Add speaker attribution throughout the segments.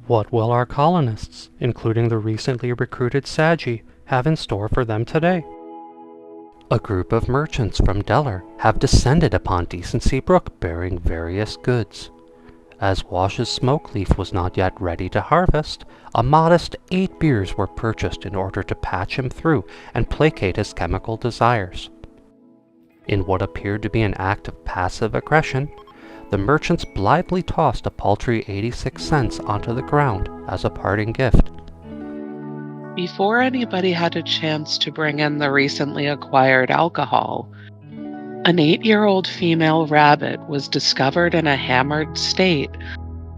Speaker 1: What will our colonists, including the recently recruited Sagi, have in store for them today? A group of merchants from Deller have descended upon Decency Brook bearing various goods. As Wash's smoke leaf was not yet ready to harvest, a modest 8 beers were purchased in order to patch him through and placate his chemical desires. In what appeared to be an act of passive aggression, the merchants blithely tossed a paltry 86 cents onto the ground as a parting gift.
Speaker 2: Before anybody had a chance to bring in the recently acquired alcohol, an 8-year-old female rabbit was discovered in a hammered state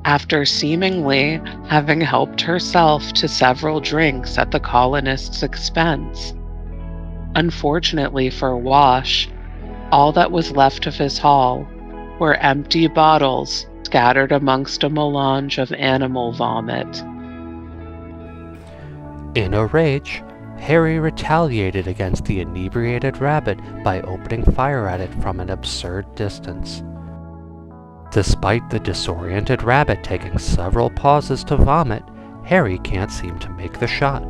Speaker 2: after seemingly having helped herself to several drinks at the colonists' expense. Unfortunately for Wash, all that was left of his haul were empty bottles scattered amongst a melange of animal vomit.
Speaker 1: In a rage, Harry retaliated against the inebriated rabbit by opening fire at it from an absurd distance. Despite the disoriented rabbit taking several pauses to vomit, Harry can't seem to make the shot.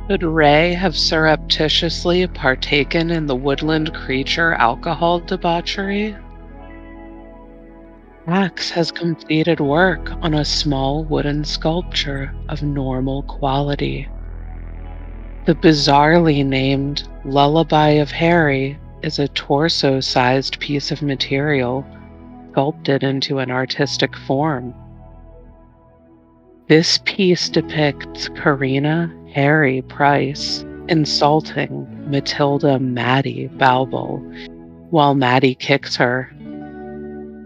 Speaker 2: Could Ray have surreptitiously partaken in the woodland creature alcohol debauchery? Max has completed work on a small wooden sculpture of normal quality. The bizarrely named Lullaby of Harry is a torso-sized piece of material sculpted into an artistic form. This piece depicts Karina Harry Price insulting Matilda Maddie Balbel while Maddie kicks her.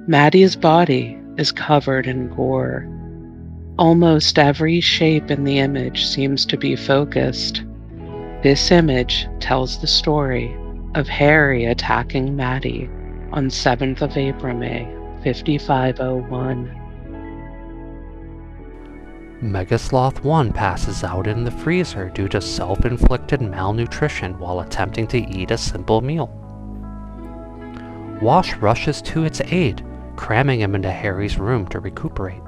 Speaker 2: Maddie's body is covered in gore. Almost every shape in the image seems to be focused. This image tells the story of Harry attacking Maddie on 7th of April, 5501.
Speaker 1: Megasloth 1 passes out in the freezer due to self-inflicted malnutrition while attempting to eat a simple meal. Wash rushes to its aid, cramming him into Harry's room to recuperate.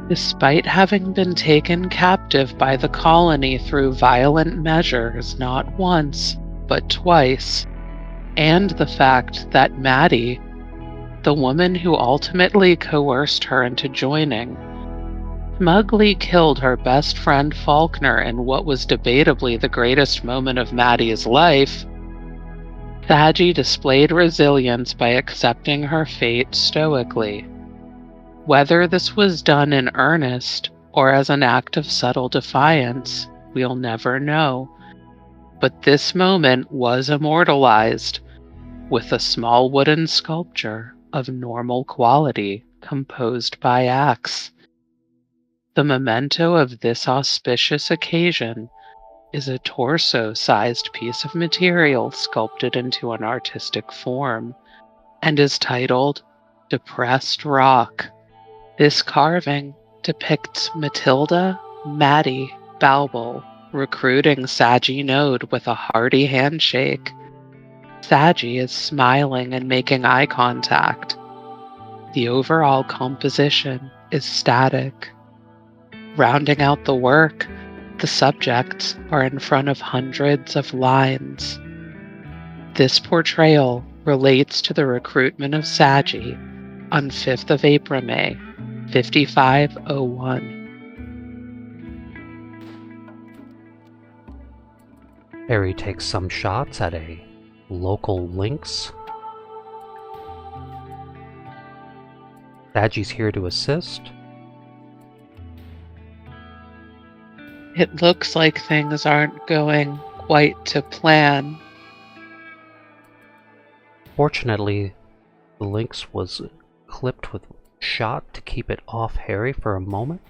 Speaker 2: Despite having been taken captive by the colony through violent measures not once, but twice, and the fact that Maddie, the woman who ultimately coerced her into joining, smugly killed her best friend Faulkner in what was debatably the greatest moment of Maddie's life, Sagi displayed resilience by accepting her fate stoically. Whether this was done in earnest or as an act of subtle defiance, we'll never know. But this moment was immortalized with a small wooden sculpture of normal quality composed by Axe. The memento of this auspicious occasion is a torso-sized piece of material sculpted into an artistic form and is titled Depressed Rock. This carving depicts Matilda Maddie Balbel recruiting Sagi Node with a hearty handshake. Sagi is smiling and making eye contact. The overall composition is static. Rounding out the work, the subjects are in front of hundreds of lines. This portrayal relates to the recruitment of Sagi on 5th of April, 5501.
Speaker 1: Harry takes some shots at a local lynx. Sagi's here to assist.
Speaker 2: It looks like things aren't going quite to plan.
Speaker 1: Fortunately, the lynx was clipped with shot to keep it off Harry for a moment.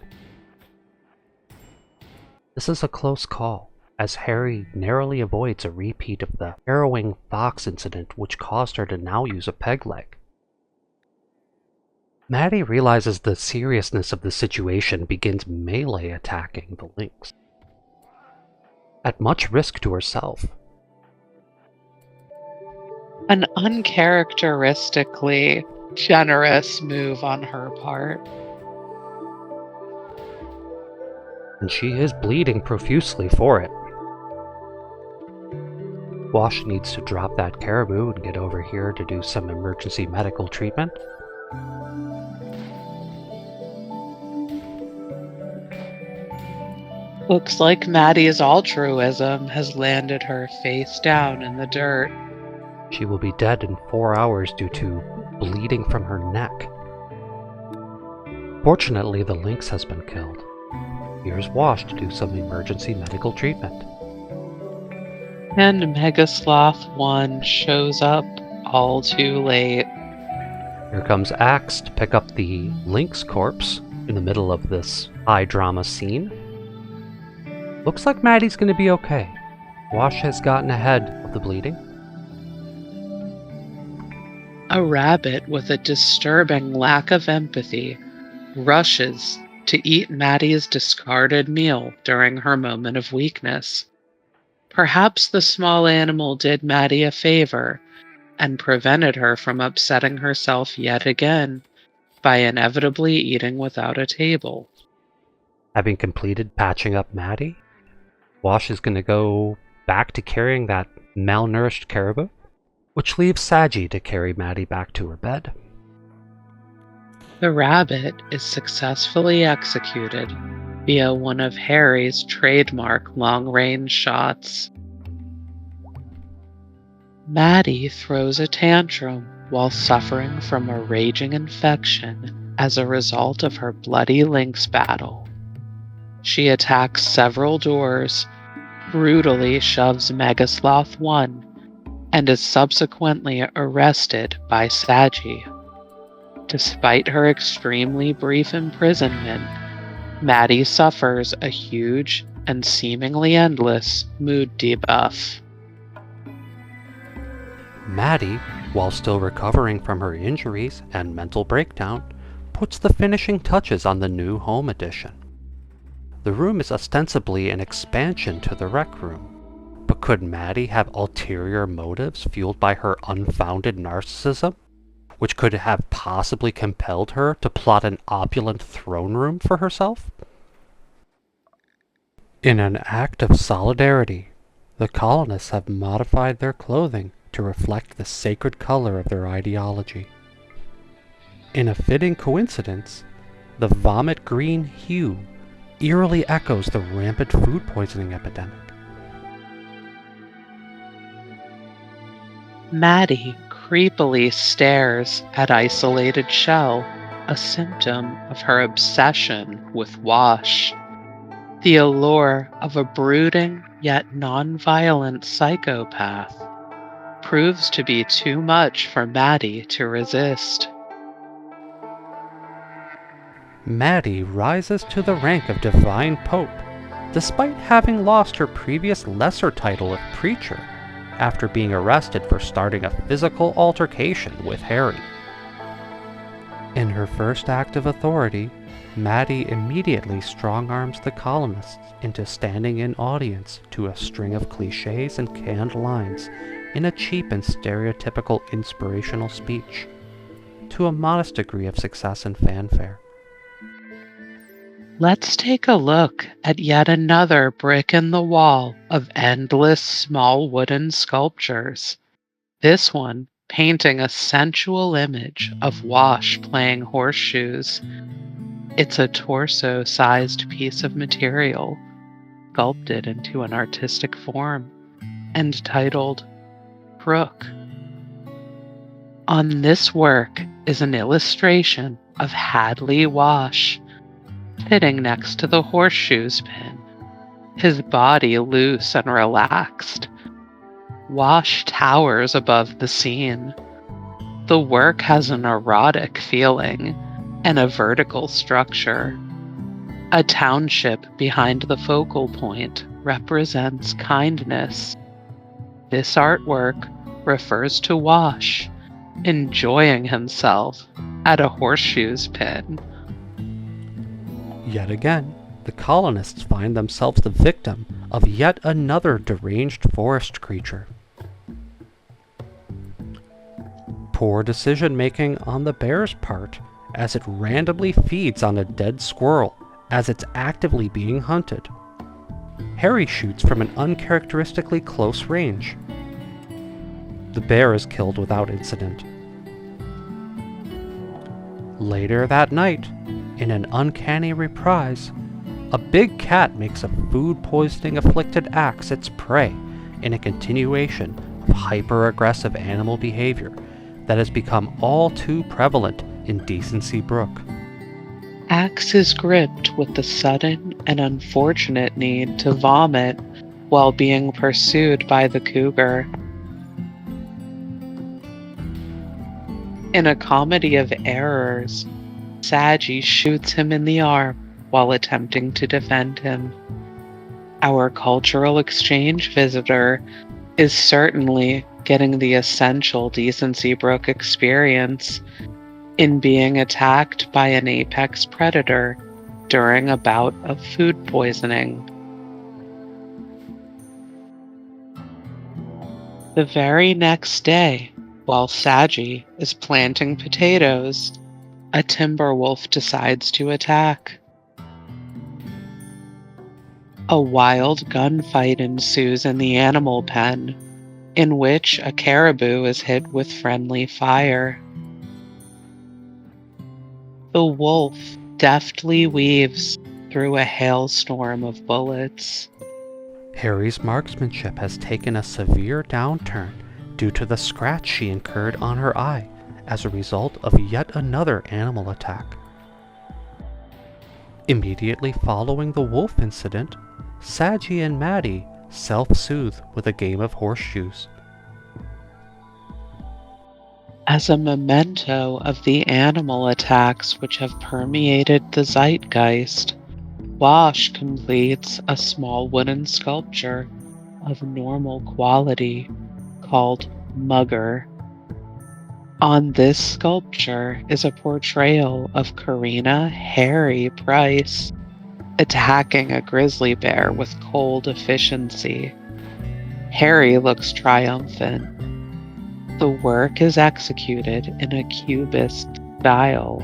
Speaker 1: This is a close call, as Harry narrowly avoids a repeat of the harrowing fox incident which caused her to now use a peg leg. Maddie realizes the seriousness of the situation, begins melee attacking the lynx. At much risk to herself.
Speaker 2: An uncharacteristically Generous move on her part.
Speaker 1: And she is bleeding profusely for it. Wash needs to drop that caribou and get over here to do some emergency medical treatment.
Speaker 2: Looks like Maddie's altruism has landed her face down in the dirt.
Speaker 1: She will be dead in 4 hours due to bleeding from her neck. Fortunately, the lynx has been killed. Here's Wash to do some emergency medical treatment.
Speaker 2: And Megasloth 1 shows up all too late.
Speaker 1: Here comes Axe to pick up the lynx corpse in the middle of this high drama scene. Looks like Maddie's going to be okay. Wash has gotten ahead of the bleeding.
Speaker 2: A rabbit with a disturbing lack of empathy rushes to eat Maddie's discarded meal during her moment of weakness. Perhaps the small animal did Maddie a favor and prevented her from upsetting herself yet again by inevitably eating without a table.
Speaker 1: Having completed patching up Maddie, Wash is going to go back to carrying that malnourished caribou, which leaves Saji to carry Maddie back to her bed.
Speaker 2: The rabbit is successfully executed via one of Harry's trademark long-range shots. Maddie throws a tantrum while suffering from a raging infection as a result of her bloody lynx battle. She attacks several doors, brutally shoves Megasloth 1, and is subsequently arrested by Saji. Despite her extremely brief imprisonment, Maddie suffers a huge and seemingly endless mood debuff.
Speaker 1: Maddie, while still recovering from her injuries and mental breakdown, puts the finishing touches on the new home edition. The room is ostensibly an expansion to the rec room, but could Maddie have ulterior motives fueled by her unfounded narcissism, which could have possibly compelled her to plot an opulent throne room for herself? In an act of solidarity, the colonists have modified their clothing to reflect the sacred color of their ideology. In a fitting coincidence, the vomit green hue eerily echoes the rampant food poisoning epidemic.
Speaker 2: Maddie creepily stares at isolated shell, a symptom of her obsession with Wash. The allure of a brooding yet non-violent psychopath proves to be too much for Maddie to resist.
Speaker 1: Maddie rises to the rank of Divine Pope, despite having lost her previous lesser title of Preacher after being arrested for starting a physical altercation with Harry. In her first act of authority, Maddie immediately strong-arms the colonists into standing in audience to a string of cliches and canned lines in a cheap and stereotypical inspirational speech, to a modest degree of success and fanfare.
Speaker 2: Let's take a look at yet another brick in the wall of endless small wooden sculptures. This one painting a sensual image of Wash playing horseshoes. It's a torso-sized piece of material, sculpted into an artistic form, and titled Crook. On this work is an illustration of Hadley Wash, sitting next to the horseshoes pin, his body loose and relaxed. Wash towers above the scene. The work has an erotic feeling and a vertical structure. A township behind the focal point represents kindness. This artwork refers to Wash enjoying himself at a horseshoes pin.
Speaker 1: Yet again, the colonists find themselves the victim of yet another deranged forest creature. Poor decision-making on the bear's part, as it randomly feeds on a dead squirrel as it's actively being hunted. Harry shoots from an uncharacteristically close range. The bear is killed without incident. Later that night, in an uncanny reprise, a big cat makes a food poisoning afflicted axe its prey in a continuation of hyper-aggressive animal behavior that has become all too prevalent in Decency Brook.
Speaker 2: Axe is gripped with the sudden and unfortunate need to vomit while being pursued by the cougar. In a comedy of errors, Saga shoots him in the arm while attempting to defend him. Our cultural exchange visitor is certainly getting the essential Decency Brook experience in being attacked by an apex predator during a bout of food poisoning. The very next day, while Saga is planting potatoes, a timber wolf decides to attack. A wild gunfight ensues in the animal pen, in which a caribou is hit with friendly fire. The wolf deftly weaves through a hailstorm of bullets.
Speaker 1: Harry's marksmanship has taken a severe downturn due to the scratch she incurred on her eye as a result of yet another animal attack. Immediately following the wolf incident, Saga and Maddie self-soothe with a game of horseshoes.
Speaker 2: As a memento of the animal attacks which have permeated the zeitgeist, Wash completes a small wooden sculpture of normal quality called Mugger. On this sculpture is a portrayal of Karina Harry Price attacking a grizzly bear with cold efficiency. Harry looks triumphant. The work is executed in a cubist style.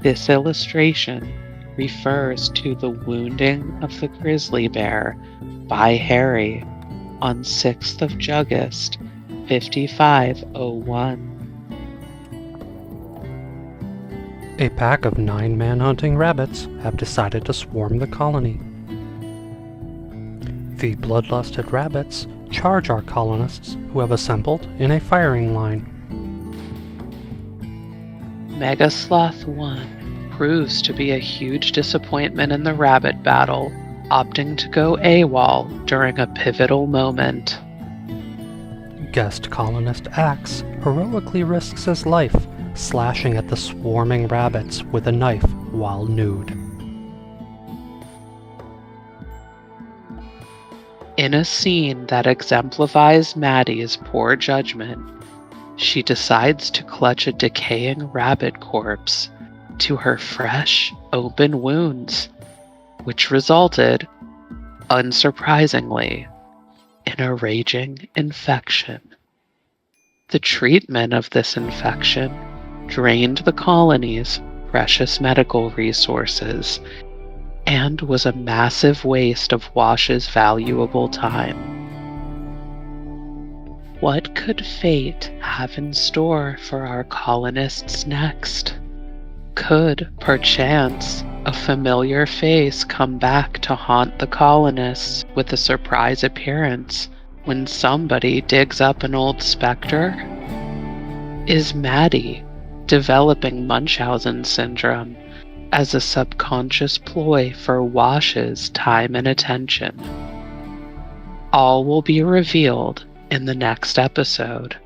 Speaker 2: This illustration refers to the wounding of the grizzly bear by Harry on 6th of August, 5501.
Speaker 1: A pack of 9 man-hunting rabbits have decided to swarm the colony. The bloodlusted rabbits charge our colonists who have assembled in a firing line.
Speaker 2: Mega Sloth 1 proves to be a huge disappointment in the rabbit battle, opting to go AWOL during a pivotal moment.
Speaker 1: Guest colonist Axe heroically risks his life slashing at the swarming rabbits with a knife while nude.
Speaker 2: In a scene that exemplifies Maddie's poor judgment, she decides to clutch a decaying rabbit corpse to her fresh, open wounds, which resulted, unsurprisingly, in a raging infection. The treatment of this infection drained the colony's precious medical resources and was a massive waste of Wash's valuable time. What could fate have in store for our colonists next? Could, perchance, a familiar face come back to haunt the colonists with a surprise appearance when somebody digs up an old specter? Is Maddie developing Munchausen syndrome as a subconscious ploy for Wash's time and attention? All will be revealed in the next episode.